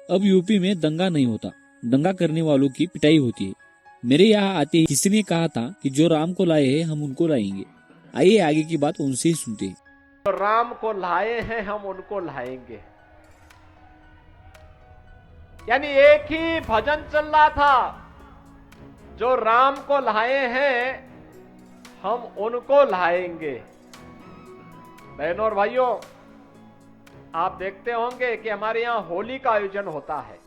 अब यूपी में दंगा नहीं होता, दंगा करने वालों की पिटाई होती है। मेरे यहाँ आते ही किसी ने कहा था कि जो राम को लाए हैं हम उनको लाएंगे। आइए आगे की बात उनसे ही सुनते हैं। तो राम को लाए हैं हम उनको लाएंगे, यानी एक ही भजन चल रहा था, जो राम को लाए हैं हम उनको लाएंगे। बहनों और भाइयों, आप देखते होंगे कि हमारे यहां होली का आयोजन होता है।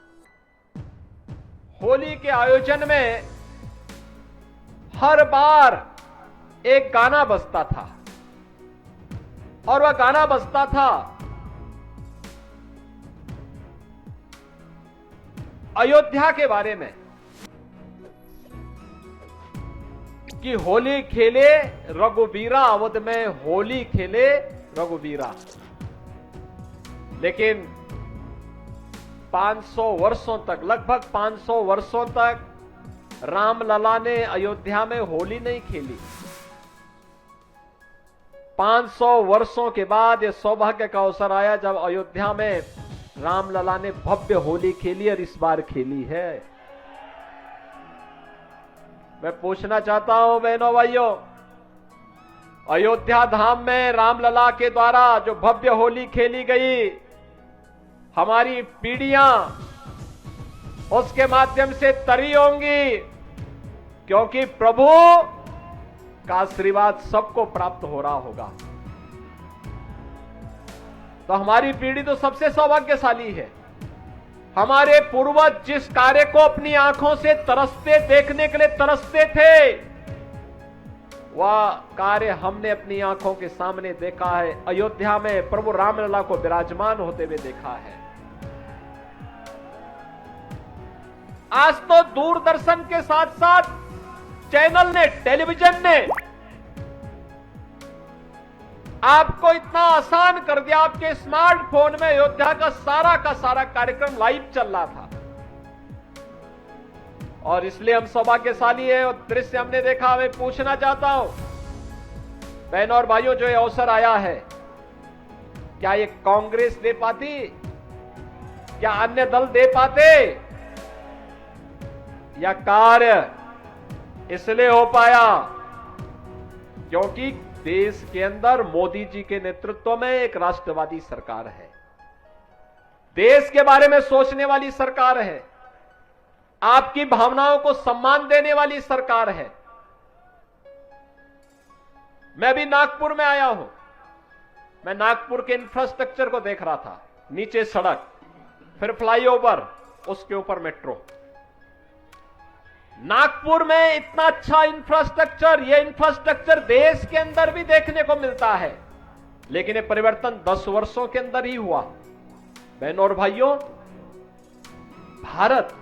होली के आयोजन में हर बार एक गाना बजता था, और वह गाना बजता था अयोध्या के बारे में कि होली खेले रघुवीरा, अवध में होली खेले रघुवीरा। लेकिन 500 वर्षों तक, लगभग 500 वर्षों तक रामलला ने अयोध्या में होली नहीं खेली। 500 वर्षों के बाद यह सौभाग्य का अवसर आया जब अयोध्या में रामलला ने भव्य होली खेली, और इस बार खेली है। मैं पूछना चाहता हूं बहनों भाइयों, अयोध्या धाम में रामलला के द्वारा जो भव्य होली खेली गई, हमारी पीढ़ियां उसके माध्यम से तरी होंगी, क्योंकि प्रभु का आशीर्वाद सबको प्राप्त हो रहा होगा। तो हमारी पीढ़ी तो सबसे सौभाग्यशाली है। हमारे पूर्वज जिस कार्य को अपनी आंखों से तरसते, देखने के लिए तरसते थे, वह कार्य हमने अपनी आंखों के सामने देखा है। अयोध्या में प्रभु रामलला को विराजमान होते हुए देखा है। आज तो दूरदर्शन के साथ साथ चैनल ने, टेलीविजन ने आपको इतना आसान कर दिया। आपके स्मार्टफोन में अयोध्या का सारा कार्यक्रम लाइव चल रहा था, और इसलिए हम सौभाग्यशाली हैं। और दृश्य हमने देखा। मैं पूछना चाहता हूं बहनों और भाइयों, जो ये अवसर आया है, क्या ये कांग्रेस दे पाती, क्या अन्य दल दे पाते? यह कार्य इसलिए हो पाया क्योंकि देश के अंदर मोदी जी के नेतृत्व में एक राष्ट्रवादी सरकार है, देश के बारे में सोचने वाली सरकार है, आपकी भावनाओं को सम्मान देने वाली सरकार है। मैं भी नागपुर में आया हूं। मैं नागपुर के इंफ्रास्ट्रक्चर को देख रहा था। नीचे सड़क, फिर फ्लाईओवर, उसके ऊपर मेट्रो। नागपुर में इतना अच्छा इंफ्रास्ट्रक्चर, यह इंफ्रास्ट्रक्चर देश के अंदर भी देखने को मिलता है, लेकिन यह परिवर्तन 10 वर्षों के अंदर ही हुआ। बहनों और भाइयों, भारत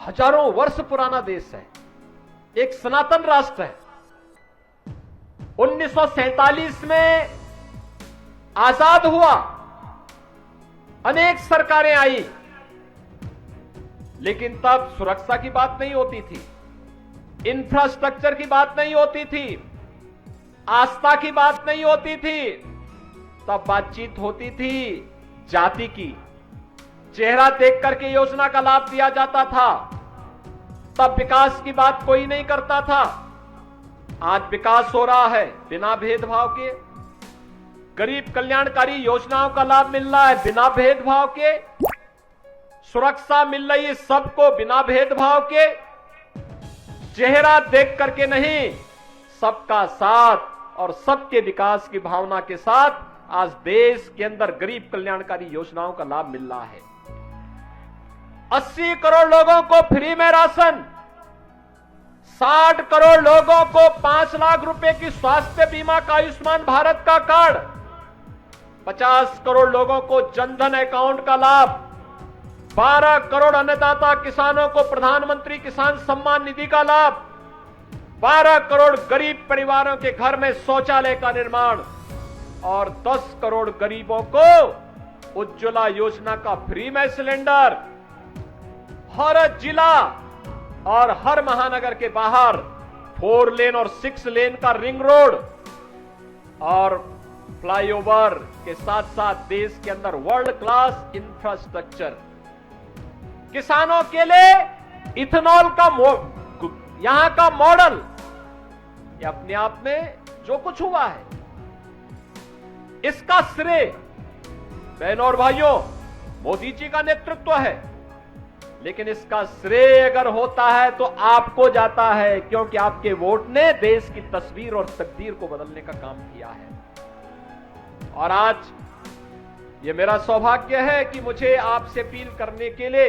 हजारों वर्ष पुराना देश है, एक सनातन राष्ट्र है। 1947 में आजाद हुआ, अनेक सरकारें आई, लेकिन तब सुरक्षा की बात नहीं होती थी, इंफ्रास्ट्रक्चर की बात नहीं होती थी, आस्था की बात नहीं होती थी। तब बातचीत होती थी जाति की। चेहरा देख करके योजना का लाभ दिया जाता था। तब विकास की बात कोई नहीं करता था। आज विकास हो रहा है बिना भेदभाव के। गरीब कल्याणकारी योजनाओं का लाभ मिल रहा है बिना भेदभाव के। सुरक्षा मिल रही है सबको बिना भेदभाव के। चेहरा देख करके नहीं, सबका साथ और सबके विकास की भावना के साथ आज देश के अंदर गरीब कल्याणकारी योजनाओं का लाभ मिल रहा है। 80 करोड़ लोगों को फ्री में राशन, 60 करोड़ लोगों को 5 लाख रुपए की स्वास्थ्य बीमा का आयुष्मान भारत का कार्ड, 50 करोड़ लोगों को जनधन अकाउंट का लाभ, 12 करोड़ अन्नदाता किसानों को प्रधानमंत्री किसान सम्मान निधि का लाभ, 12 करोड़ गरीब परिवारों के घर में शौचालय का निर्माण, और 10 करोड़ गरीबों को उज्ज्वला योजना का फ्री में सिलेंडर। हर जिला और हर महानगर के बाहर 4 लेन और 6 लेन का रिंग रोड और फ्लाईओवर के साथ साथ देश के अंदर वर्ल्ड क्लास इंफ्रास्ट्रक्चर। किसानों के लिए इथेनॉल का यहां का मॉडल, ये अपने आप में जो कुछ हुआ है इसका श्रेय बहनों और भाइयों मोदी जी का नेतृत्व है, लेकिन इसका श्रेय अगर होता है तो आपको जाता है, क्योंकि आपके वोट ने देश की तस्वीर और तकदीर को बदलने का काम किया है। और आज ये मेरा सौभाग्य है कि मुझे आपसे अपील करने के लिए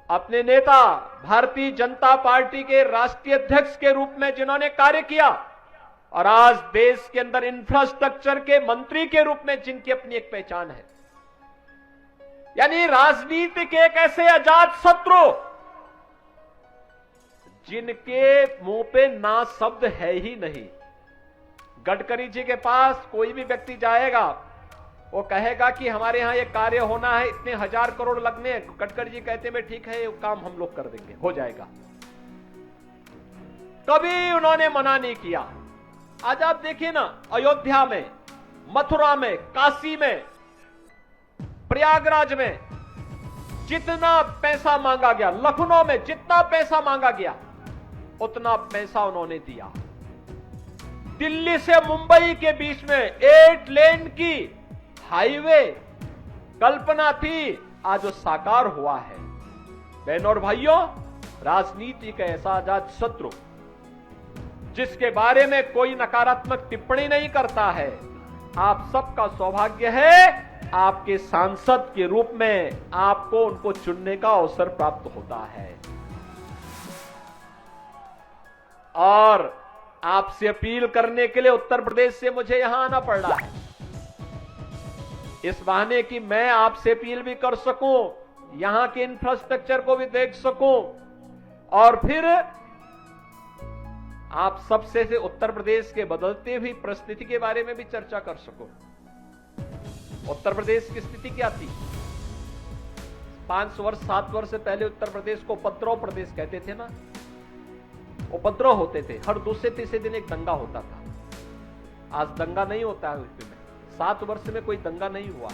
अपने नेता भारतीय जनता पार्टी के राष्ट्रीय अध्यक्ष के रूप में जिन्होंने कार्य किया और आज देश के अंदर इंफ्रास्ट्रक्चर के मंत्री के रूप में जिनकी अपनी एक पहचान है, यानी राजनीति के एक ऐसे अजात शत्रु जिनके मुंह पे ना शब्द है ही नहीं। गडकरी जी के पास कोई भी व्यक्ति जाएगा वो कहेगा कि हमारे यहां ये कार्य होना है, इतने 1000 करोड़ लगने हैं। गडकरी जी कहते हैं ठीक है, ये काम हम लोग कर देंगे, हो जाएगा। कभी उन्होंने मना नहीं किया। आज आप देखिए ना, अयोध्या में, मथुरा में, काशी में, प्रयागराज में जितना पैसा मांगा गया, लखनऊ में जितना पैसा मांगा गया उतना पैसा उन्होंने दिया। दिल्ली से मुंबई के बीच में 8 लेन की हाईवे कल्पना थी, आज वो साकार हुआ है। बहनों और भाइयों, राजनीति का ऐसा आजाद शत्रु जिसके बारे में कोई नकारात्मक टिप्पणी नहीं करता है, आप सबका सौभाग्य है आपके सांसद के रूप में आपको उनको चुनने का अवसर प्राप्त होता है। और आपसे अपील करने के लिए उत्तर प्रदेश से मुझे यहां आना पड़ रहा है, इस बहाने कि मैं आपसे अपील भी कर सकूं, यहां के इंफ्रास्ट्रक्चर को भी देख सकूं और फिर आप सबसे से उत्तर प्रदेश के बदलते हुई परिस्थिति के बारे में भी चर्चा कर सकूं। उत्तर प्रदेश की स्थिति क्या थी? 5 वर्ष 7 वर्ष से पहले उत्तर प्रदेश को उपद्रव प्रदेश कहते थे ना, उपद्रव होते थे, हर दूसरे तीसरे दिन एक दंगा होता था। आज दंगा नहीं होता है यूपी में, 7 वर्ष में कोई दंगा नहीं हुआ।